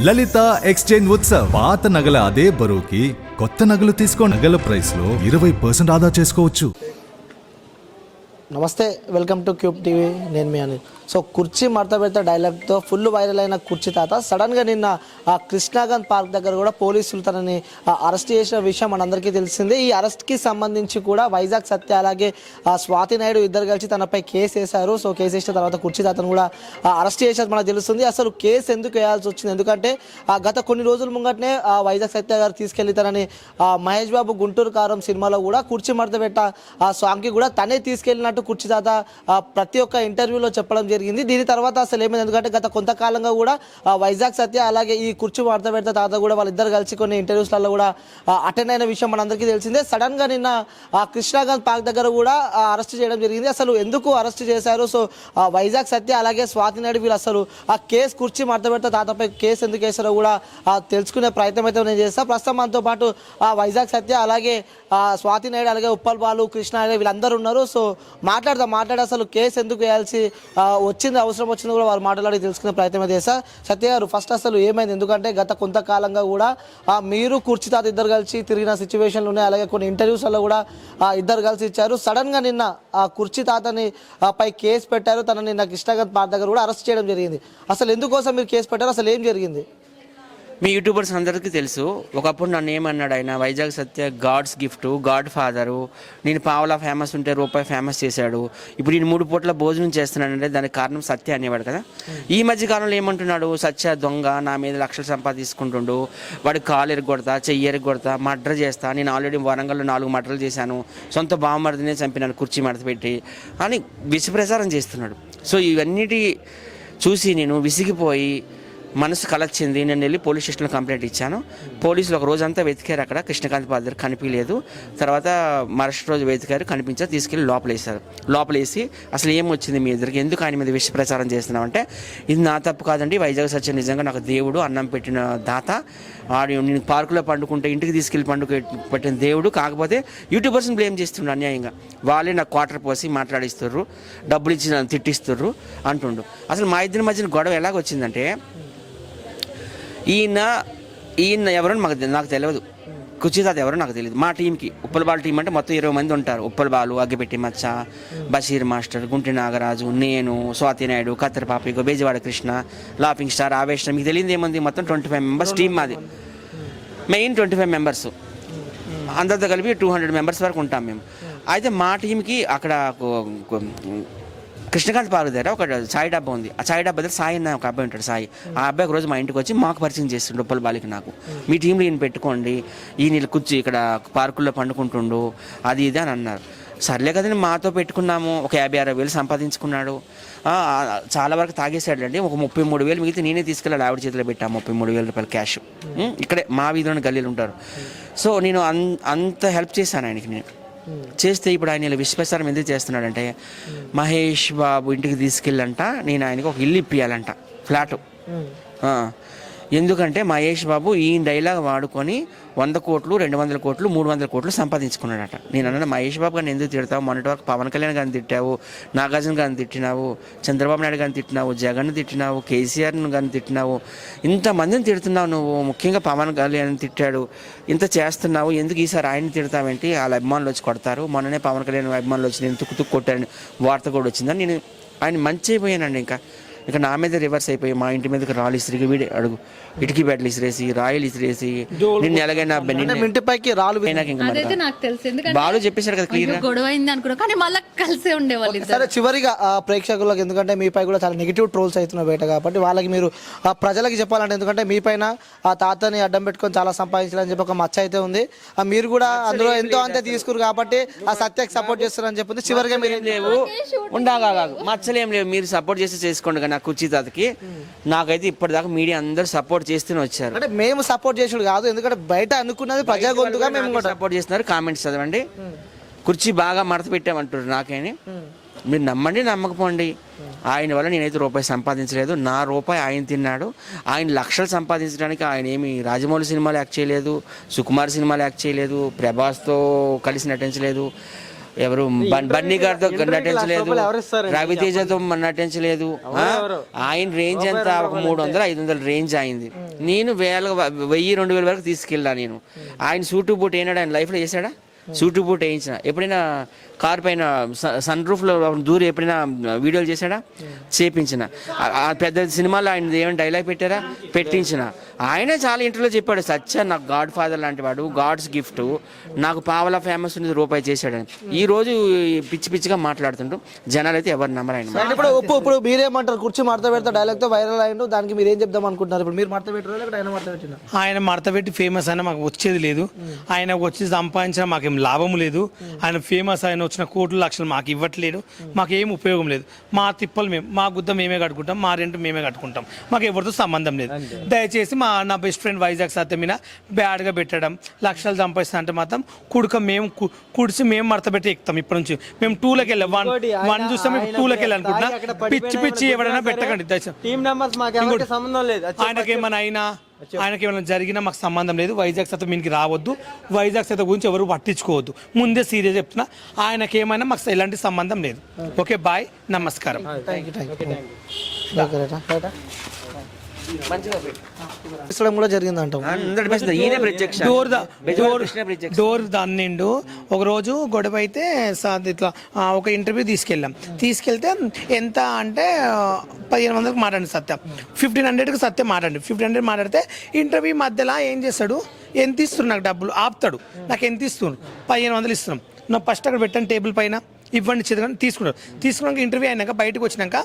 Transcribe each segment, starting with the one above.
లలిత exchange Utsav. పాత నగల అదే బరువుకి కొత్త నగలు తీసుకో. నగల ప్రైస్ లో 20% ఆదా చేసుకోవచ్చు. నమస్తే, వెల్కమ్ టు క్యూబ్ టీవీ. నేను మీ అనిల్. సో కుర్చీ మడత పెడతా డైలాగ్తో ఫుల్ వైరల్ అయిన కుర్చీ తాత సడన్గా నిన్న ఆ కృష్ణాగంజ్ పార్క్ దగ్గర కూడా పోలీసులు తనని అరెస్ట్ చేసిన విషయం మనందరికీ తెలిసిందే. ఈ అరెస్ట్కి సంబంధించి కూడా వైజాగ్ సత్య అలాగే స్వాతి నాయుడు ఇద్దరు కలిసి తనపై కేసు వేశారు. సో కేసు వేసిన తర్వాత కుర్చీ తాతను కూడా అరెస్ట్ చేసేది మనకు తెలుస్తుంది. అసలు కేసు ఎందుకు వేయాల్సి వచ్చింది, ఎందుకంటే గత కొన్ని రోజుల ముంగటనే వైజాగ్ సత్య గారు తీసుకెళ్లి తనని మహేష్ బాబు గుంటూరు కారం సినిమాలో కూడా కుర్చీ మడత పెట్ట ఆ సాంగ్కి కూడా తనే తీసుకెళ్ళినట్టు కుర్చీ తాత ప్రతి ఒక్క ఇంటర్వ్యూలో చెప్పడం జరిగింది. దీని తర్వాత అసలు ఏమైంది, ఎందుకంటే గత కొంతకాలంగా కూడా వైజాగ్ సత్య అలాగే ఈ కుర్చీ మడత పెడతా తాత కూడా వాళ్ళిద్దరు కలిసి కొన్ని ఇంటర్వ్యూస్లలో కూడా అటెండ్ అయిన విషయం మనందరికీ తెలిసిందే. సడన్గా నిన్న కృష్ణాగంజ్ పార్క్ దగ్గర కూడా అరెస్ట్ చేయడం జరిగింది. అసలు ఎందుకు అరెస్ట్ చేశారు, సో వైజాగ్ సత్య అలాగే స్వాతి నాయుడు వీళ్ళు అసలు ఆ కేసు కుర్చీ మడత పెడతా తాతపై కేసు ఎందుకు వేశారో కూడా తెలుసుకునే ప్రయత్నం అయితే నేను చేస్తాను. ప్రస్తుతం మనతో పాటు వైజాగ్ సత్య అలాగే స్వాతి నాయుడు అలాగే ఉప్పల్ బాలు కృష్ణ వీళ్ళందరూ ఉన్నారు. సో మాట్లాడి అసలు కేసు ఎందుకు వేయాల్సి వచ్చింది, అవసరం వచ్చింది కూడా వారు మాట్లాడి తెలుసుకునే ప్రయత్నం అయితే చేస్తా. సత్య గారు, ఫస్ట్ అసలు ఏమైంది, ఎందుకంటే గత కొంతకాలంగా కూడా మీరు కుర్చీ తాత ఇద్దరు కలిసి తిరిగిన సిచ్యువేషన్లు ఉన్నాయి, అలాగే కొన్ని ఇంటర్వ్యూస్లో కూడా ఇద్దరు కలిసి ఇచ్చారు. సడన్గా నిన్న ఆ కుర్చీ తాతని పై కేసు పెట్టారు. తనని నిన్న కృష్ణాగంజ్ పార్క్ దగ్గర కూడా అరెస్ట్ చేయడం జరిగింది. అసలు ఎందుకోసం మీరు కేసు పెట్టారు, అసలు ఏం జరిగింది? మీ యూట్యూబర్స్ అందరికీ తెలుసు, ఒకప్పుడు నన్ను ఏమన్నాడు ఆయన, వైజాగ్ సత్య గాడ్స్ గిఫ్ట్, గాడ్ ఫాదరు, నేను పావలా ఫేమస్ ఉంటే రూపాయి ఫేమస్ చేశాడు, ఇప్పుడు నేను 3 పూట్ల భోజనం చేస్తున్నానంటే దానికి కారణం సత్య అనేవాడు కదా. ఈ మధ్య కాలంలో ఏమంటున్నాడు, సత్య దొంగ, నా మీద లక్షలు సంపాదించుకుంటుండు, వాడి కాలు ఎరగొడతా, చెయ్యి ఎరగొడతా, మర్డర్ చేస్తా, నేను ఆల్రెడీ వరంగల్లో 4 మర్డర్లు చేశాను, సొంత బావమరిదినే చంపినాను కుర్చీ మడత పెట్టి అని విషప్రచారం చేస్తున్నాడు. సో ఇవన్నిటి చూసి నేను విసిగిపోయి మనసు కలొచ్చింది. నేను వెళ్ళి పోలీస్ స్టేషన్లో కంప్లైంట్ ఇచ్చాను. పోలీసులు ఒక రోజంతా వెతికారు, అక్కడ కృష్ణకాంత్ పార్క్ దగ్గర కనిపించలేదు. తర్వాత మరుసటి రోజు వెతికారు, కనిపించారు, తీసుకెళ్ళి లోపలేసారు. లోపలేసి అసలు ఏమొచ్చింది మీ ఇద్దరికి, ఎందుకు ఆయన మీద విష ప్రచారం చేస్తున్నామంటే, ఇది నా తప్పు కాదండి, వైజాగ్ సత్య నిజంగా నాకు దేవుడు, అన్నం పెట్టిన దాత, ఆడు నేను పార్కులో పండుకుంటే ఇంటికి తీసుకెళ్ళి పెట్టిన దేవుడు, కాకపోతే యూట్యూబర్స్ని బ్లేమ్ చేస్తుండ్రు అన్యాయంగా. వాళ్ళే నాకు క్వార్టర్ పోసి మాట్లాడిస్తుర్రు, డబ్బులు ఇచ్చి నన్ను తిట్టిస్తుర్రు అంటుండు. అసలు మా ఇద్దరి మధ్యన గొడవ ఎలాగొచ్చిందంటే, ఈయన ఎవరో నాకు తెలియదు, కుర్చీ తాత ఎవరో నాకు తెలియదు. మా టీంకి ఉప్పల్ బాలు టీం అంటే మొత్తం 20 మంది ఉంటారు. ఉప్పల్ బాలు, అగ్గిపెట్టి మచ్చ, బషీర్ మాస్టర్, గుంటి నాగరాజు, నేను, స్వాతి నాయుడు, కత్తెరపాపి, బేజవాడ కృష్ణ, లాఫింగ్ స్టార్, ఆవేశం, మీకు తెలియదు ఏముంది, మొత్తం 25 మెంబర్స్ టీం మాది. మెయిన్ 25 మెంబర్స్, అందరితో కలిపి 200 మెంబర్స్ వరకు ఉంటాం మేము. అయితే మా టీంకి అక్కడ కృష్ణకాంత్ పార్క్ దగ్గర ఒక సాయి డబ్బా ఉంది. ఆ సాయి డబ్బా దగ్గర సాయి అన్న ఒక అబ్బాయి ఉంటాడు, సాయి. ఆ అబ్బాయి ఒక రోజు మా ఇంటికి వచ్చి మాకు పరిచయం చేస్తుండు, ఉప్పల్ బాలికి నాకు, మీ టీంలో ఈయన పెట్టుకోండి, ఈయన కూర్చి ఇక్కడ పార్కుల్లో పండుకుంటుండు, అది ఇది అని అన్నారు. సర్లే కదండి, మాతో పెట్టుకున్నాము. ఒక 50-60 వేలు సంపాదించుకున్నాడు. చాలా వరకు తాగేసాడు అండి. ఒక 33 వేలు మిగిలితే నేనే తీసుకెళ్ళాలి, ఆవిడ చేతిలో పెట్టాము 33 వేల రూపాయలు క్యాష్. ఇక్కడే మా వీధిలోని గల్లీలు ఉంటారు. సో నేను అంత హెల్ప్ చేశాను ఆయనకి. నేను చేస్తే ఇప్పుడు ఆయన ఇలా విశ్వసారం ఎందుకు చేస్తున్నాడంటే, మహేష్ బాబు ఇంటికి తీసుకెళ్ళంట, నేను ఆయనకి ఒక ఇల్లు ఇప్పియాలంట, ఫ్లాటు. ఎందుకంటే మహేష్ బాబు ఈ డైలాగ్ వాడుకొని 100 కోట్లు, 200 కోట్లు, 300 కోట్లు సంపాదించుకున్నాడట. నేను అన్నాను, మహేష్ బాబు గారిని ఎందుకు తిడతావు, మొన్నటి వరకు పవన్ కళ్యాణ్ గారిని తిట్టావు, నాగార్జున గారిని తిట్టినావు, చంద్రబాబు నాయుడు గారిని తిట్టినావు, జగన్ తిట్టినావు, కేసీఆర్ గారిని తిట్టినావు, ఇంతమందిని తిడుతున్నావు నువ్వు, ముఖ్యంగా పవన్ కళ్యాణ్ తిట్టాడు, ఇంత చేస్తున్నావు, ఎందుకు ఈసారి ఆయన్ని తిడతావేంటి, వాళ్ళ అభిమానులు వచ్చి కొడతారు, మొన్ననే పవన్ కళ్యాణ్ అభిమానులు వచ్చి నేను తుక్కు కొట్టారని వార్త కూడా వచ్చిందని నేను ఆయన మంచి అయిపోయానండి. ఇంకా నా మీద రివర్స్ అయిపోయి మా ఇంటి మీదకి రాళ్ళు ఇసిరి, వీడే అడుగు ఇటుకి బెడ్లు ఇసిరేసి, రాయలు ఇసిరేసి, నిన్ను ఎలాగైనా ఇంటిపైకి రాళ్ళు బాలు చెప్పేశారు కదా క్లియర్ గా. సరే, చివరిగా ప్రేక్షకులకు, ఎందుకంటే మీపై కూడా చాలా నెగిటివ్ ట్రోల్స్ అవుతున్నాయి బయట, కాబట్టి వాళ్ళకి మీరు ప్రజలకి చెప్పాలంటే, ఎందుకంటే మీపైన ఆ తాతని అడ్డం పెట్టుకొని చాలా సంపాదించాలని చెప్పి ఒక మచ్చ అయితే ఉంది, మీరు కూడా అందులో ఎంతో అంతే తీసుకురు కాబట్టి ఆ సత్యకి సపోర్ట్ చేస్తారని చెప్పింది. చివరిగా మీరు లేవు ఉండగా మచ్చలేం లేవు, మీరు సపోర్ట్ చేసి చేసుకోండి కానీ కుర్చీ తాతకి. నాకైతే ఇప్పటిదాకా మీడియా అందరూ సపోర్ట్ చేస్తూనే వచ్చారు. అంటే మేము సపోర్ట్ చేసుడు కాదు, ఎందుకంటే బయట అనుకున్నది ప్రజా గొంతుగా మేము కూడా సపోర్ట్ చేస్తున్నారు. కామెంట్స్ చదవండి, కుర్చీ బాగా మడత పెట్టామంటారు నాకేని. మీరు నమ్మండి, నమ్మకపోండి, ఆయన వల్ల నేనైతే రూపాయి సంపాదించలేదు, నా రూపాయి ఆయన తిన్నాడు. ఆయన లక్షలు సంపాదించడానికి ఆయన ఏమి రాజమౌళి సినిమాలు యాక్ట్ చేయలేదు, సుకుమార్ సినిమాలు యాక్ట్ చేయలేదు, ప్రభాస్తో కలిసి నటించలేదు. ఎవరు బన్నీ గారితో నటించలేదు, రవితేజతో నటించలేదు. ఆయన రేంజ్ ఎంత, ఒక 300-500 రేంజ్ అయింది. నేను 1000-2000 వరకు తీసుకెళ్ళా నేను. ఆయన సూటు బూట్ ఏనాడు ఆయన లైఫ్లో చేశాడా? సూటు బూట్ వేయించిన ఎప్పుడైనా కార్ పైన సన్ రూఫ్లో దూరి ఎప్పుడైనా వీడియోలు చేశాడా? చేపించిన. పెద్ద సినిమాలో ఆయన ఏమైనా డైలాగ్ పెట్టారా? పెట్టించిన. ఆయన చాలా ఇంటర్వ్యూలో చెప్పాడు, సత్య నాకు గాడ్ ఫాదర్ లాంటి వాడు, గాడ్స్ గిఫ్ట్, నాకు పావలా ఫేమస్ ఉంది రూపాయి చేశాడని. ఈ రోజు పిచ్చి పిచ్చిగా మాట్లాడుతుంటూ జనాలు అయితే ఎవరు నమ్మరు ఆయన. ఇప్పుడు మీరేమంటారు? కుర్చీ మడత పెడతా డైలాగ్ తో వైరల్ అయ్యిండు, దానికి మీరు ఏం చెప్దాం అనుకుంటున్నారు? ఇప్పుడు మీరు మడత పెట్టారు లేకపోతే ఆయన మడత పెట్టిన? ఆయన మడత పెట్టి ఫేమస్ అయినా మాకు వచ్చేది లేదు. ఆయన వచ్చి సంపాదించిన మాకేం లాభం లేదు. ఆయన ఫేమస్ ఆయన వచ్చిన కోట్లు లక్షలు మాకు ఇవ్వట్లేదు, మాకేం ఉపయోగం లేదు. మా తిప్పలు మేము, మా గుద్ద మేమే కట్టుకుంటాం, మా రెంట్ మేమే కట్టుకుంటాం, మాకు ఎవరితో సంబంధం లేదు. దయచేసి నా బెస్ట్ ఫ్రెండ్ వైజాగ్ సత్య మీద బ్యాడ్గా పెట్టడం, లక్షలు సంపాదిస్తా అంటే మాత్రం కుడిసి మేము మడత పెట్టి ఎక్కుతాం. ఇప్పటి నుంచి మేము 2లోకి వెళ్ళాం, 1 చూస్తాం, 2లోకి వెళ్ళాలనుకుంటున్నా. పిచ్చి ఎవరైనా పెట్టకండి దయచేసి. ఆయనకేమైనా జరిగినా మాకు సంబంధం లేదు. వైజాగ్ సత్య మీనికి రావద్దు, వైజాగ్ సత్య గురించి ఎవరు పట్టించుకోవద్దు. ముందే సీరియస్ చెప్తున్నా, ఆయనకేమైనా మాకు ఎలాంటి సంబంధం లేదు. ఓకే, బాయ్, నమస్కారం. కూడా జరిగింది అంటాం. డోర్ దన్నిండు. ఒక రోజు గొడవ అయితే ఇట్లా ఒక ఇంటర్వ్యూ తీసుకెళ్తే ఎంత అంటే 1500కి మాట్లాడి సత్య, 1500కి సత్య మాట్లాడి 1500 మాట్లాడితే ఇంటర్వ్యూ మధ్యలో ఏం చేస్తాడు, ఎంత ఇస్తున్నారు నాకు డబ్బులు ఆపుతాడు. నాకు ఎంత ఇస్తున్నారు? 1500 ఇస్తున్నాం. నా ఫస్ట్ అక్కడ పెట్టాను టేబుల్ పైన, ఇవ్వండి చదువుకొని తీసుకున్నాక ఇంటర్వ్యూ అయినాక బయటకు వచ్చినాక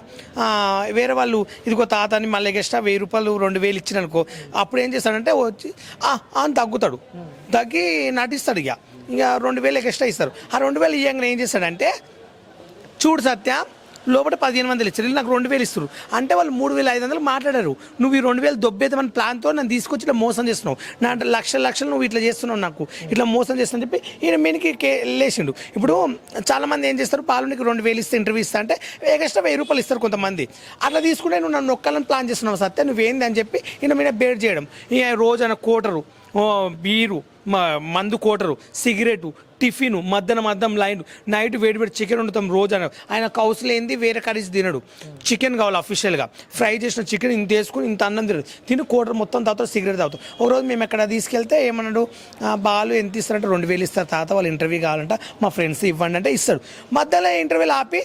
వేరే వాళ్ళు ఇదిగో తాత అని మళ్ళీ ఎక్స్ట్రా 1000 రూపాయలు 2000 ఇచ్చిననుకో, అప్పుడు ఏం చేస్తాడంటే వచ్చి అని తగ్గుతాడు, తగ్గి నటిస్తాడు. ఇక 2000 ఎక్స్ట్రా ఇస్తారు. ఆ 2000 ఇవ్వగానే ఏం చేస్తాడంటే, చూడు సత్య లోపల 1500 ఇచ్చారు, నాకు 2000 ఇస్తారు అంటే వాళ్ళు 3500 మాట్లాడారు. నువ్వు ఈ 2000 దొబ్బేద్దామని ప్లాన్తో నన్ను తీసుకొచ్చి ఇట్లా మోసం చేస్తున్నావు, నా లక్షలు నువ్వు ఇట్లా చేస్తున్నావు, నాకు ఇట్లా మోసం చేస్తాను చెప్పి ఈయన మీనికి లేచిండు. ఇప్పుడు చాలామంది ఏం చేస్తారు, పాలునికి 2000 ఇస్తే ఇంటర్వ్యూ ఇస్తా అంటే ఎక్స్ట్రా 1000 రూపాయలు ఇస్తారు కొంతమంది. అట్లా తీసుకుంటే నువ్వు నన్ను నొక్కాలని ప్లాన్ చేస్తున్నావు సత్య, నువ్వేంది అని చెప్పి ఈయన మీద బేట్ చేయడం. ఇక రోజు ఆయన కోటరు, బీరు, మందు కోటరు, సిగరెటు, టిఫిన్, మధ్యాహ్నం లైన్, నైట్ వేడి చికెన్ వండుతాం రోజు. ఆయన కౌసులు ఏంది వేరే కర్రీస్ తినడు, చికెన్ కావాలి అఫీషియల్గా. ఫ్రై చేసిన చికెన్ ఇంత వేసుకుని ఇంత అన్నం తిని కోటర్ మొత్తం తాగుతాడు, సిగరెట్ తాగుతాం. ఒకరోజు మేము ఎక్కడ తీసుకెళ్తే ఏమన్నాడు, బాలు ఎంత ఇస్తారంటే 2000 ఇస్తారు తాత, వాళ్ళు ఇంటర్వ్యూ కావాలంట, మా ఫ్రెండ్స్ ఇవ్వండి అంటే ఇస్తాడు. మధ్యలో ఇంటర్వ్యూలు ఆపి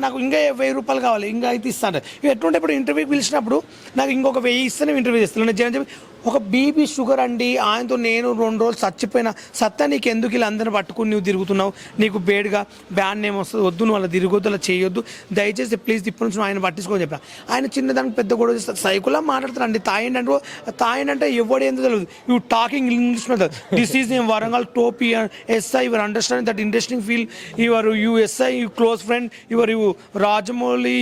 నాకు ఇంకా 1000 రూపాయలు కావాలి, ఇంకా అయితే ఇస్తాను. ఎట్లుంటే ఇప్పుడు ఇంటర్వ్యూకి పిలిచినప్పుడు నాకు ఇంకొక 1000 ఇస్తేనే ఇంటర్వ్యూ చేస్తాను చెప్పి ఒక బీపీ షుగర్ అండి. ఆయనతో నేను 2 రోజులు చచ్చిపోయినా, సత్తా నీకు ఎందుకు ఇలా అందరిని పట్టుకుని నువ్వు తిరుగుతున్నావు, నీకు బేడ్గా బ్యాన్ నేమ్ వస్తుంది, వద్దు, నువ్వు అలా తిరగొద్దు, అలా చేయొద్దు, దయచేసి ప్లీజ్ ఇప్పటి నుంచి ఆయన పట్టించుకోని చెప్పా. ఆయన చిన్నదానికి పెద్ద గొడవ చేస్తారు, సైకులా మాట్లాడతారండి. తాయండి అంటే ఎవడు ఏందో తెలియదు. You talking English method, this is name Warangal టోపీ SI, your understanding that interesting feel, your you SI, you close friend, your you Rajamouli,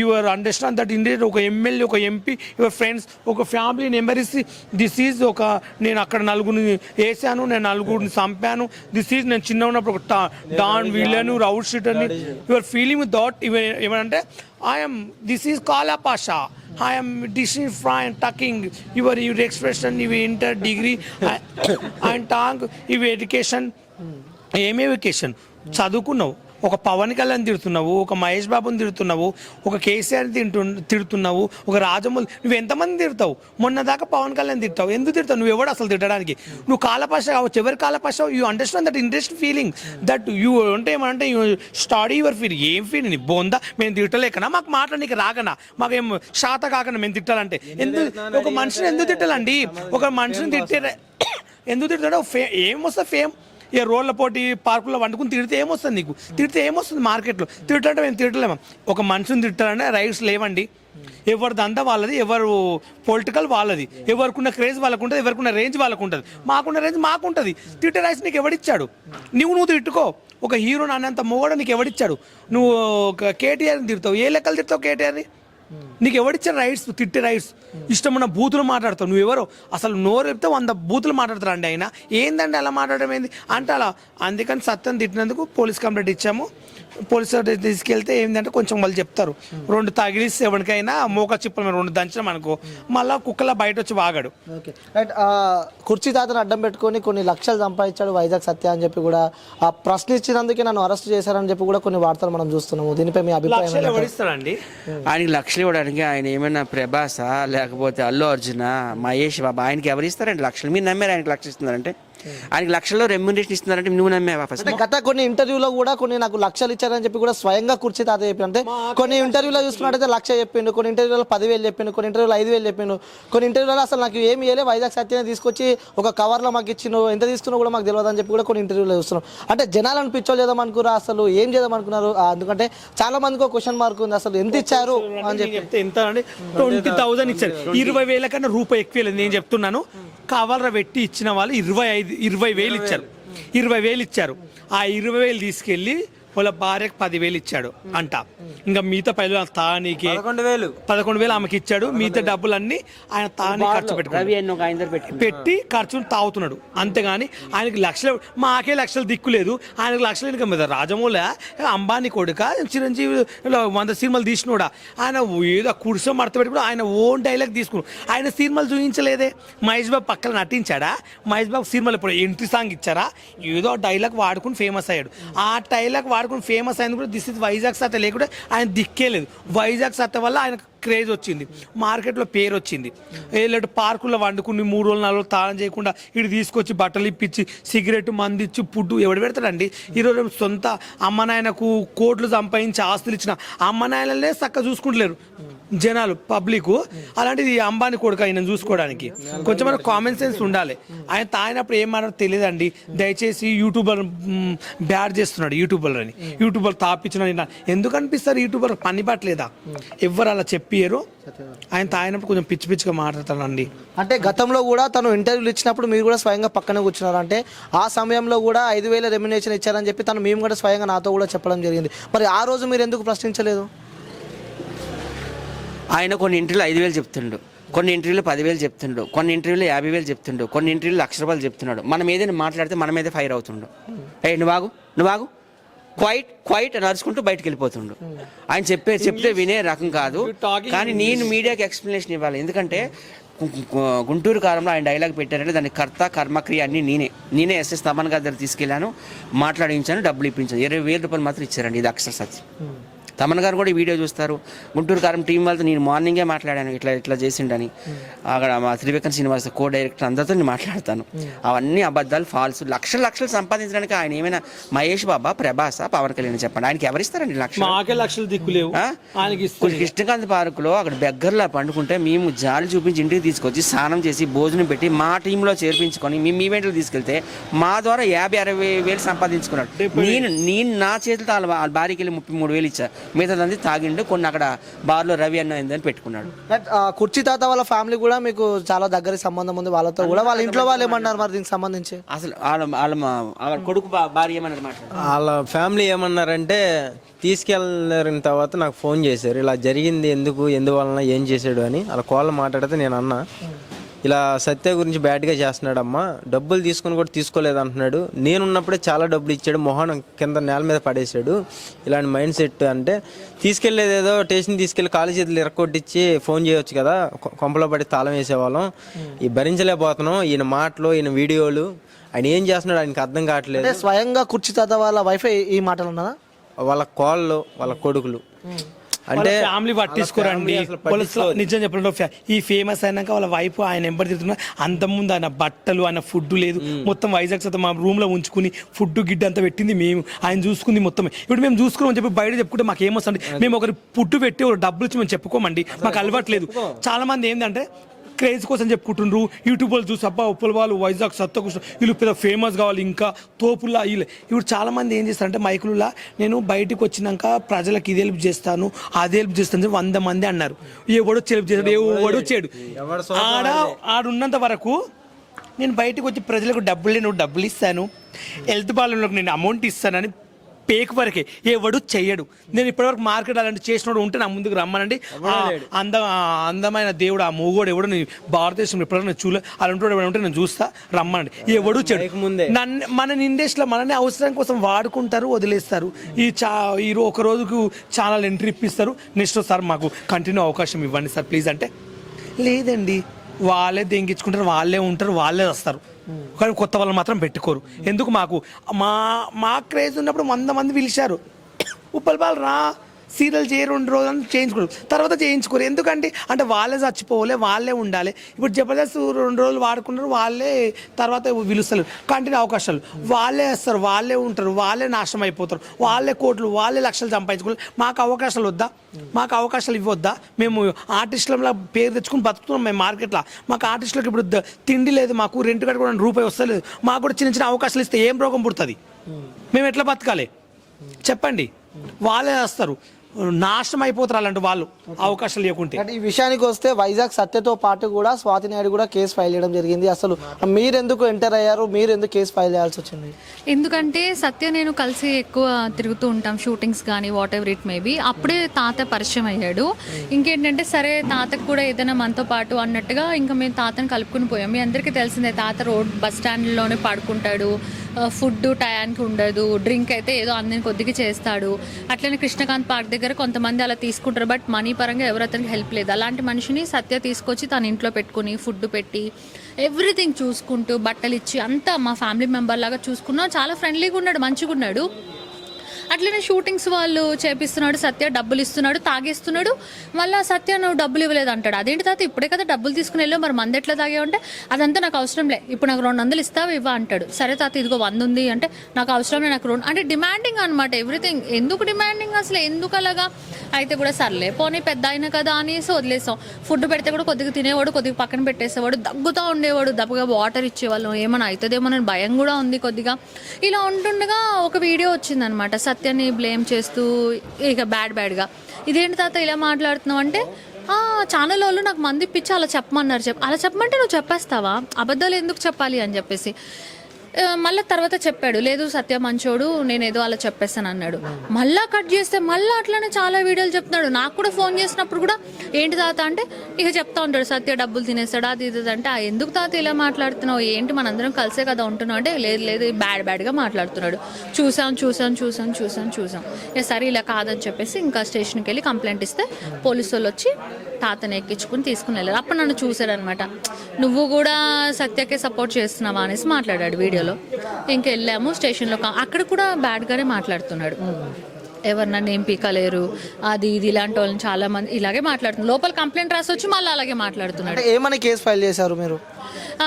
your understand that India, ఒక ఎమ్మెల్యే, ఒక ఎంపీ, యువర్ ఫ్రెండ్స్, ఒక family member is this is ఒక, నేను అక్కడ 4 వేసాను, నేను 4 చంపాను, దిస్ ఈజ్ నేను చిన్న ఉన్నప్పుడు ఒక డాన్ విలను రౌడ్ షీట్ అని, యువర్ ఫీలింగ్ థాట్ ఏమంటే I'm this is Kala Pasha, I'm this is fine talking your expression, your inter degree and talk your education. ఏమి ఎడ్యుకేషన్ చదువుకున్నావు? ఒక పవన్ కళ్యాణ్ తిడుతున్నావు, ఒక మహేష్ బాబుని తిడుతున్నావు, ఒక కేసీఆర్ తిడుతున్నావు, ఒక రాజమౌళి, నువ్వు ఎంతమంది తిడతావు? మొన్న దాకా పవన్ కళ్యాణ్ తిడతావు, ఎందుకు తిడతావు? నువ్వు ఎవడు అసలు తిట్టడానికి? నువ్వు కాలపాష కావచ్చు, ఎవరి Kalapasha? You understand that interest feeling that you అంటే ఏమంటే యూ స్టడీ యువర్ ఫీలింగ్. ఏం ఫీలింగ్? బోందా మేము తిట్టలేకనా? మాకు మాట్లాడనీకి రాకనా? మాకేం శాత కాకనా మేము తిట్టాలంటే? ఎందుకు ఒక మనిషిని ఎందుకు తిట్టాలండి? ఒక మనిషిని తిట్టే ఎందుకు తిట్టాడో ఏమొస్తుంది ఫేమ్? ఇక రోడ్ల పోటీ పార్కుల్లో వండుకుని తిడితే ఏమొస్తుంది? నీకు తిడితే ఏమొస్తుంది? మార్కెట్లో తిట్టంటే మేము తిట్టలేము. ఒక మనిషిని తిట్టాలంటే రైట్స్ లేవండి. ఎవరిదంతా వాళ్ళది, ఎవరు పొలిటికల్ వాళ్ళది, ఎవరికున్న క్రేజ్ వాళ్ళకు ఉంటుంది, ఎవరికున్న రేంజ్ వాళ్ళకు ఉంటుంది, మాకున్న రేంజ్ మాకుంటుంది. తిట్టే రైట్స్ నీకు ఎవడిచ్చాడు? నువ్వు తిట్టుకో. ఒక హీరో నాన్నంత మొగడ నీకు ఎవడిచ్చాడు? నువ్వు కేటీఆర్ని తిడతావు, ఏ లెక్కలు తిడతావు కేటీఆర్ని? నీకు ఎవడిచ్చిన రైట్స్ తిట్టే రైట్స్? ఇష్టమున్న బూతులు మాట్లాడతావు. నువ్వెవరో అసలు నోరు చెప్తే 100 బూతులు మాట్లాడతారండి ఆయన. ఏందండి అలా మాట్లాడడం ఏంది అంటే అలా. అందుకని సత్యం తిట్టినందుకు పోలీస్ కంప్లైంట్ ఇచ్చాము. పోలీస్ తీసుకెళ్తే ఏంటంటే కొంచెం వాళ్ళు చెప్తారు 2 తగిలిస్తే ఎవరికైనా మోక చిప్పలు 2 దంచడం అనుకో మళ్ళీ కుక్కలా బయట వచ్చి వాగాడు. Okay right. కుర్చీ తాతను అడ్డం పెట్టుకొని కొన్ని లక్షలు సంపాదించాడు వైజాగ్ సత్య అని చెప్పి కూడా ప్రశ్నించినందుకే నన్ను అరెస్ట్ చేశారని చెప్పి కూడా కొన్ని వార్తలు మనం చూస్తున్నాము. దీనిపై మీ అభిప్రాయం లక్షలు ఎవరిస్తారండి? ఆయనకి లక్షలు ఇవ్వడానికి ఆయన ఏమైనా ప్రభాసా లేకపోతే అల్లు అర్జున మహేష్ బాబు ఆయనకి ఎవరు ఇస్తారండి లక్షలు? మీరు నమ్మారు ఆయనకి లక్షలు ఇస్తున్నారంటే? ఆయనకి లక్షల్లో రెమ్యునరేషన్ ఇస్తున్నారంటే నువ్వు నమ్మావా? ఫస్ట్ అంటే గత కొన్ని ఇంటర్వ్యూలో కూడా కొన్ని నాకు లక్షలు ఇచ్చారని చెప్పి కూడా స్వయంగా కుర్చీ తాత చెప్పి అంటే కొన్ని ఇంటర్వ్యూలో చూసుకున్నట్టయితే 1,00,000 చెప్పిండు, కొన్ని ఇంటర్వ్యూలో 10,000 చెప్పిండు, కొన్ని ఇంటర్వ్యూలో 5,000 చెప్పిండు, కొన్ని ఇంటర్వ్యూలో అసలు నాకు ఏమి ఇవ్వలే వైజాగ్ సత్యనే తీసుకొచ్చి ఒక కవర్లో మాకు ఇచ్చిండు, ఎంత తీసుకున్నా కూడా మాకు తెలియదు అని చెప్పి కూడా కొన్ని ఇంటర్వ్యూలో చూస్తున్నాం. అంటే జనాలను పిచ్చోలు చేద్దాం అనుకున్నారు, అసలు ఏం చేద్దాం అనుకున్నారు? ఎందుకంటే చాలా మందికి ఒక క్వశ్చన్ మార్క్ ఉంది, అసలు ఎంత ఇచ్చారు అని చెప్పి. చెప్తే ఎంత అండి 20,000 ఇచ్చారు. 20,000 కన్నా రూపాయి ఎక్కువ లేదు. నేను చెప్తున్నాను కవర్ర పెట్టి ఇచ్చిన వాళ్ళు 20,000 ఇచ్చారు. 20,000 ఇచ్చారు. ఆ 20,000 తీసుకెళ్ళి వాళ్ళ భార్యకు 10,000 ఇచ్చాడు అంట. ఇంకా మిగతా పైలు తానికి 11,000 ఆమెకి ఇచ్చాడు. మిగతా డబ్బులన్నీ ఆయన తాని ఖర్చు పెట్టి ఖర్చును తాగుతున్నాడు. అంతేగాని ఆయనకి లక్షలు, మాకే లక్షలు దిక్కులేదు, ఆయనకు లక్షలు ఇంకా మీద రాజమౌళి అంబానీ కొడుక చిరంజీవి 100 సినిమాలు తీసినోడా ఆయన ఏదో కుర్చో మడత పెట్టుకుని ఆయన ఓన్ డైలాగ్ తీసుకున్నాడు. ఆయన సినిమాలు చూపించలేదే. మహేష్ బాబు పక్కన నటించాడా? మహేష్ బాబు సినిమాలు ఇప్పుడు ఎంట్రీ సాంగ్ ఇచ్చారా? ఏదో డైలాగ్ వాడుకుని ఫేమస్ అయ్యాడు. ఆ డైలాగ్ వాడుకుని ఫేమస్ అయింది కూడా దిస్ ఇస్ వైజాగ్ సత్త. లేకుంటే ఆయన దిక్కే లేదు. వైజాగ్ సత్త వల్ల ఆయన క్రేజ్ వచ్చింది, మార్కెట్లో పేరు వచ్చింది. లేదంటే పార్కుల్లో వండుకుని 3 రోజులు 4 రోజులు తాళం చేయకుండా ఇటు తీసుకొచ్చి బట్టలు ఇప్పించి సిగరెట్ మందిచ్చి ఫుడ్ ఎవడు పెడతాడండి? ఈరోజు సొంత అమ్మ నాయనకు కోట్లు సంపాదించి ఆస్తులు ఇచ్చిన అమ్మ నాయనలనే చక్కగా చూసుకుంటలేరు జనాలు, పబ్లిక్. అలాంటిది అంబానీ కొడుకు ఆయన చూసుకోవడానికి కొంచెం మనకు కామన్ సెన్స్ ఉండాలి. ఆయన తాగినప్పుడు ఏం మాట్లాడో తెలియదండి. దయచేసి యూట్యూబర్ బ్యాడ్ చేస్తున్నాడు యూట్యూబర్ అని. యూట్యూబర్ తాపించిన ఎందుకు అనిపిస్తారు? యూట్యూబర్ పని పట్టలేదా? ఎవరు అలా చెప్పారు? ఆయన తాగినప్పుడు కొంచెం పిచ్చి పిచ్చిగా మాట్లాడతానండి. అంటే గతంలో కూడా తను ఇంటర్వ్యూలు ఇచ్చినప్పుడు మీరు కూడా స్వయంగా పక్కనే కూర్చున్నారు. అంటే ఆ సమయంలో కూడా 5,000 రెమ్యునేషన్ ఇచ్చారని చెప్పి తను మేము కూడా స్వయంగా నాతో కూడా చెప్పడం జరిగింది. మరి ఆ రోజు మీరు ఎందుకు ప్రశ్నించలేదు? ఆయన కొన్ని ఇంటర్వ్యూలు 5,000 చెప్తుండు, కొన్ని ఇంటర్వ్యూలు 10,000 చెప్తుండు, కొన్ని ఇంటర్వ్యూలు 50,000 చెప్తుండు, కొన్ని ఇంటర్వ్యూలు ₹1,00,000 చెప్తున్నాడు. మనం ఏదైనా మాట్లాడితే మన మీదే ఫైర్ అవుతుండు. నువ్వు క్వైట్ అని అరుచుకుంటూ బయటకు వెళ్ళిపోతుండు. ఆయన చెప్తే వినే రకం కాదు. కానీ నేను మీడియాకి ఎక్స్ప్లెనేషన్ ఇవ్వాలి. ఎందుకంటే గుంటూరు కారంలో ఆయన డైలాగ్ పెట్టారంటే దాని కర్త కర్మక్రియ అన్నీ నేనే ఎస్ఎస్ తమన్ గారి దగ్గర తీసుకెళ్ళాను, మాట్లాడించాను, డబ్బులు ఇప్పించాను. ₹20,000 మాత్రం ఇచ్చారండి. ఇది అక్షర సత్యం. తమన్ గారు కూడా ఈ వీడియో చూస్తారు. గుంటూరు కారం టీం వాళ్ళతో నేను మార్నింగే మాట్లాడాను, ఇట్లా చేసిండని. అక్కడ మా త్రివిక్రమ్ శ్రీనివాస్ కో డైరెక్టర్ అందరితో నేను మాట్లాడతాను. అవన్నీ అబద్ధాలు, ఫాల్స్. లక్షలు సంపాదించడానికి ఆయన ఏమైనా మహేష్ బాబా, ప్రభాసా, పవన్ కళ్యాణ్ చెప్పండి? ఆయనకి ఎవరిస్తారండి లక్షలు దిక్కులేవు. కృష్ణకాంత్ పార్క్ లో అక్కడ బెగ్గర్లా పండుకుంటే మేము జాలి చూపించి ఇంటికి తీసుకొచ్చి స్నానం చేసి భోజనం పెట్టి మా టీంలో చేర్పించుకొని మేము ఈవెంట్లు తీసుకెళ్తే మా ద్వారా 50-60 వేలు సంపాదించుకున్నాడు. నేను నా చేతులతో వాళ్ళ భార్యకి వెళ్ళి 33,000 ఇచ్చా. మిగతాదంది తాగిండు. కొన్ని అక్కడ బార్లో రవి అన్న ఏందని పెట్టుకున్నాడు. కుర్చీ తాత వాళ్ళ ఫ్యామిలీ కూడా మీకు చాలా దగ్గర సంబంధం ఉంది. వాళ్ళతో కూడా వాళ్ళ ఇంట్లో వాళ్ళు ఏమన్నారు మరి దీనికి సంబంధించి? అసలు వాళ్ళ కొడుకు భార్య ఏమన్నారు మాట్లాడారు? వాళ్ళ ఫ్యామిలీ ఏమన్నారంటే తీసుకెళ్ళిన తర్వాత నాకు ఫోన్ చేశారు, ఇలా జరిగింది ఎందువలన ఏం చేశాడు అని. వాళ్ళ కోళ్ళు మాట్లాడితే నేను అన్నా, ఇలా సత్య గురించి బ్యాడ్గా చేస్తున్నాడమ్మా, డబ్బులు తీసుకుని కూడా తీసుకోలేదు అంటున్నాడు. నేనున్నప్పుడే చాలా డబ్బులు ఇచ్చాడు, మొహం కింద నేల మీద పడేసాడు, ఇలాంటి మైండ్ సెట్. అంటే తీసుకెళ్లేది ఏదో స్టేషన్ తీసుకెళ్లి కాలు చేతులు ఇరక్కొట్టించి ఫోన్ చేయొచ్చు కదా, కొంపలో పడి తాళం వేసేవాళ్ళం. ఈ భరించలేకపోతున్నాం ఈయన మాటలు, ఈయన వీడియోలు. ఆయన ఏం చేస్తున్నాడు ఆయనకి అర్థం కావట్లేదు. స్వయంగా కుర్చీ తాత వాళ్ళ వైఫ్ ఈ మాటలు ఉన్నదా? వాళ్ళ కోళ్ళు, వాళ్ళ కొడుకులు అంటే ఫ్యామిలీ పట్టించుకోరండి. నిజం చెప్పండి, ఈ ఫేమస్ అయినాక వాళ్ళ వైఫ్ ఆయన ఎంబడి తిరుగుతున్నా. అంతకుముందు ఆయన బట్టలు, ఆయన ఫుడ్ లేదు, మొత్తం వైజాగ్ సత్తా మా రూమ్ లో ఉంచుకుని ఫుడ్ గిడ్డ అంతా పెట్టింది మేము, ఆయన చూసుకుంది మొత్తం. ఇప్పుడు మేము చూసుకున్నామని చెప్పి బయట చెప్పుకుంటే మాకు ఏమొస్తుంది? మేము ఒకరి ఫుడ్ పెట్టి ఒక డబ్బులు ఇచ్చి మేము చెప్పుకోమండి, మాకు అలవాట్లేదు. చాలా మంది ఏంటంటే క్రేజ్ కోసం చెప్పుకుంటుండ్రు. యూట్యూబ్లో చూసి అబ్బా ఉప్పల వాళ్ళు వైజాగ్ సత్తా కూర్చో వీళ్ళు పెద్ద ఫేమస్ కావాలి, ఇంకా తోపుల్లా వీళ్ళు. ఇప్పుడు చాలామంది ఏం చేస్తారంటే మైకులులా నేను బయటకు వచ్చినాక ప్రజలకు ఇది హెల్ప్ చేస్తాను, అది హెల్ప్ చేస్తాను 100 మంది అన్నారు. ఎవడో హెల్ప్ చేస్తాడు, ఎవడో వచ్చాడు. ఆడున్నంత వరకు నేను బయటకు వచ్చి ప్రజలకు డబ్బులు ఇస్తాను, హెల్త్ బాగాలకు నేను అమౌంట్ ఇస్తానని పేక్ వరకే, ఎవడు చెయ్యడు. నేను ఇప్పటివరకు మార్కెట్ అలాంటి చేసినోడు ఉంటే నా ముందుకు రమ్మనండి. అందమైన దేవుడు ఆ మూగోడు ఎవడు నీ భారతదేశంలో ఇప్పటివరకు చూడలే, అలాంటి ఎవడు ఉంటే నేను చూస్తా, రమ్మనండి. ఎవడు చెడు నన్ను మన ఇండస్ట్రీలో మనని అవసరం కోసం వాడుకుంటారు, వదిలేస్తారు. ఈ ఒక రోజుకు ఛానల్ ఎంట్రీ ఇప్పిస్తారు, నెక్స్ట్ సార్ మాకు కంటిన్యూ అవకాశం ఇవ్వండి సార్ ప్లీజ్ అంటే, లేదండి వాళ్ళే దెంగించుకుంటారు, వాళ్ళే ఉంటారు, వాళ్ళే వస్తారు, కానీ కొత్త వాళ్ళు మాత్రం పెట్టుకోరు. ఎందుకు మాకు మా క్రేజ్ ఉన్నప్పుడు 100 మంది పిలిచారు, ఉప్పల్ రా సీరియల్ 2 రోజులు చేయించుకోరు, తర్వాత చేయించుకోరు. ఎందుకంటే అంటే వాళ్ళే చచ్చిపోవాలి, వాళ్ళే ఉండాలి. ఇప్పుడు జబర్దస్త్ 2 రోజులు వాడుకున్నారు, వాళ్ళే తర్వాత పిలుస్తారు, కంటిన్యూ అవకాశాలు వాళ్ళే వేస్తారు, వాళ్ళే ఉంటారు, వాళ్ళే నాశనం అయిపోతారు, వాళ్ళే కోట్లు, వాళ్ళే లక్షలు సంపాదించుకోవాలి. మాకు అవకాశాలు వద్దా? మాకు అవకాశాలు ఇవ్వద్దా? మేము ఆర్టిస్టుల పేరు తెచ్చుకుని బతుకుతున్నాం మేము మార్కెట్లో. మాకు ఆర్టిస్టులకు ఇప్పుడు తిండి లేదు, మాకు రెంట్ కట్టుకోవడానికి రూపాయి వస్తలేదు. మాకు కూడా చిన్న చిన్న అవకాశాలు ఇస్తే ఏం రోగం పుడుతుంది? మేము ఎట్లా బతకాలి చెప్పండి? వాళ్ళే వస్తారు, నాశనం అయిపోతారు అలాంటి వాళ్ళు అవకాశాలు లేకుంటే. అంటే ఈ విషయానికి వస్తే వైజాగ్ సత్యతో పాటు కూడా స్వాతి నాయుడు కూడా కేసు ఫైల్ చేయడం జరిగింది. అసలు మీరు ఎందుకు ఎంటర్ అయ్యారు, మీరు ఎందుకు కేసు ఫైల్ చేయాల్సి వచ్చింది? ఎందుకంటే సత్య నేను కలిసి ఎక్కువ తిరుగుతూ ఉంటాం, షూటింగ్స్ కానీ వాట్ ఎవర్ ఇట్ మేబీ. అప్పుడే తాత పరిచయం అయ్యాడు. ఇంకేంటంటే సరే తాతకు కూడా ఏదైనా మనతో పాటు అన్నట్టుగా ఇంకా మేము తాతను కలుపుకుని పోయాం. మీ అందరికీ తెలిసిందే తాత బస్ స్టాండ్లోనే పడుకుంటాడు, ఫుడ్ టయానికి ఉండదు, డ్రింక్ అయితే ఏదో అందరిని కొద్దిగా చేస్తాడు. అట్లనే కృష్ణకాంత్ పార్క్ దగ్గర కొంతమంది అలా తీసుకుంటారు, బట్ మనీ పరంగా ఎవరు అతనికి హెల్ప్ లేదు. అలాంటి మనిషిని సత్య తీసుకొచ్చి తన ఇంట్లో పెట్టుకుని ఫుడ్ పెట్టి ఎవ్రీథింగ్ చూసుకుంటూ బట్టలు ఇచ్చి అంతా మా ఫ్యామిలీ మెంబర్ లాగా చూసుకున్నా. చాలా ఫ్రెండ్లీగా ఉన్నాడు, మంచిగా ఉన్నాడు. అట్లనే షూటింగ్స్ వాళ్ళు చేపిస్తున్నాడు, సత్య డబ్బులు ఇస్తున్నాడు, తాగేస్తున్నాడు. మళ్ళీ సత్య నువ్వు డబ్బులు ఇవ్వలేదు అంటాడు. అదేంటి తాత ఇప్పుడే కదా డబ్బులు తీసుకుని వెళ్ళావు, మరి మంది ఎట్లా తాగావంటే అదంతా నాకు అవసరం లే, ఇప్పుడు నాకు 200 ఇస్తావు ఇవ్వ అంటాడు. సరే తాత ఇదిగో 100 ఉంది అంటే నాకు అవసరం లే, నాకు 2 అంటే డిమాండింగ్ అనమాట ఎవ్రీథింగ్. ఎందుకు డిమాండింగ్ అసలు, ఎందుకు అలాగా? అయితే కూడా సర్లే పోనీ పెద్ద అయినా కదా అనేసి వదిలేసాం. ఫుడ్ పెడితే కూడా కొద్దిగా తినేవాడు, కొద్దిగా పక్కన పెట్టేసేవాడు, దగ్గుతూ ఉండేవాడు, దబ్బగా వాటర్ ఇచ్చేవాళ్ళం, ఏమైనా అవుతుందేమో అని భయం కూడా ఉంది కొద్దిగా. ఇలా ఉంటుండగా ఒక వీడియో వచ్చిందనమాట సత్యాన్ని బ్లేమ్ చేస్తూ ఇక బ్యాడ్గా. ఇదేంటి తాత ఇలా మాట్లాడుతున్నావు అంటే, ఛానల్ వాళ్ళు నాకు మంది ఇప్పించి అలా చెప్పమన్నారు. అలా చెప్పమంటే నువ్వు చెప్పేస్తావా, అబద్ధాలు ఎందుకు చెప్పాలి అని చెప్పేసి. మళ్ళీ తర్వాత చెప్పాడు, లేదు సత్య మంచోడు, నేను ఏదో అలా చెప్పేస్తాను అన్నాడు. మళ్ళీ కట్ చేస్తే మళ్ళీ అట్లానే చాలా వీడియోలు చెప్తున్నాడు. నాకు కూడా ఫోన్ చేసినప్పుడు కూడా ఏంటి తాత అంటే ఇక చెప్తా ఉంటాడు, సత్య డబ్బులు తినేస్తాడు అది ఇది అంటే. ఎందుకు తాత ఇలా మాట్లాడుతున్నావు, ఏంటి మనందరం కలిసే కదా ఉంటున్నావు అంటే, లేదు బ్యాడ్గా మాట్లాడుతున్నాడు. చూసాం సరే ఇలా కాదని చెప్పేసి ఇంకా స్టేషన్కి వెళ్ళి కంప్లైంట్ ఇస్తే పోలీసు వాళ్ళు వచ్చి తాతని ఎక్కించుకుని తీసుకుని వెళ్ళారు. అప్పుడు నన్ను చూశాడు అనమాట, నువ్వు కూడా సత్యకే సపోర్ట్ చేస్తున్నావా అనేసి మాట్లాడాడు వీడియోలో. ఇంకెళ్ళాము స్టేషన్లో, అక్కడ కూడా బ్యాడ్గానే మాట్లాడుతున్నాడు. ఎవరు నన్ను ఏం పీకలేరు అది ఇది ఇలాంటి వాళ్ళని చాలా మంది ఇలాగే మాట్లాడుతున్నారు. లోపల కంప్లైంట్ రాసి వచ్చి మళ్ళీ అలాగే మాట్లాడుతున్నాడు. ఏమని కేసు ఫైల్ చేశారు మీరు?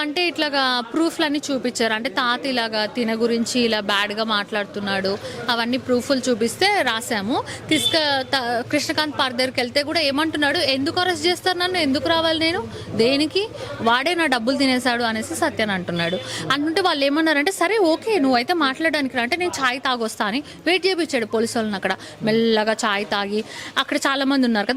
అంటే ఇట్లాగా ప్రూఫ్లన్నీ చూపించారు. అంటే తాత ఇలాగా తిన గురించి ఇలా బ్యాడ్గా మాట్లాడుతున్నాడు, అవన్నీ ప్రూఫ్లు చూపిస్తే రాసాము. కృష్ణకాంత్ పార్క్ దగ్గరికి వెళ్తే కూడా ఏమంటున్నాడు, ఎందుకు అరెస్ట్ చేస్తారు నన్ను, ఎందుకు రావాలి నేను, దేనికి, వాడే నా డబ్బులు తినేశాడు అనేసి సత్యాన్ని అంటున్నాడు. అంటుంటే వాళ్ళు ఏమన్నారంటే సరే ఓకే నువ్వైతే మాట్లాడడానికి రా అంటే నేను ఛాయ్ తాగొస్తా అని వెయిట్ చేయించాడు పోలీసు వాళ్ళని. అక్కడ మెల్లగా ఛాయ్ తాగి, అక్కడ చాలా మంది ఉన్నారు కదా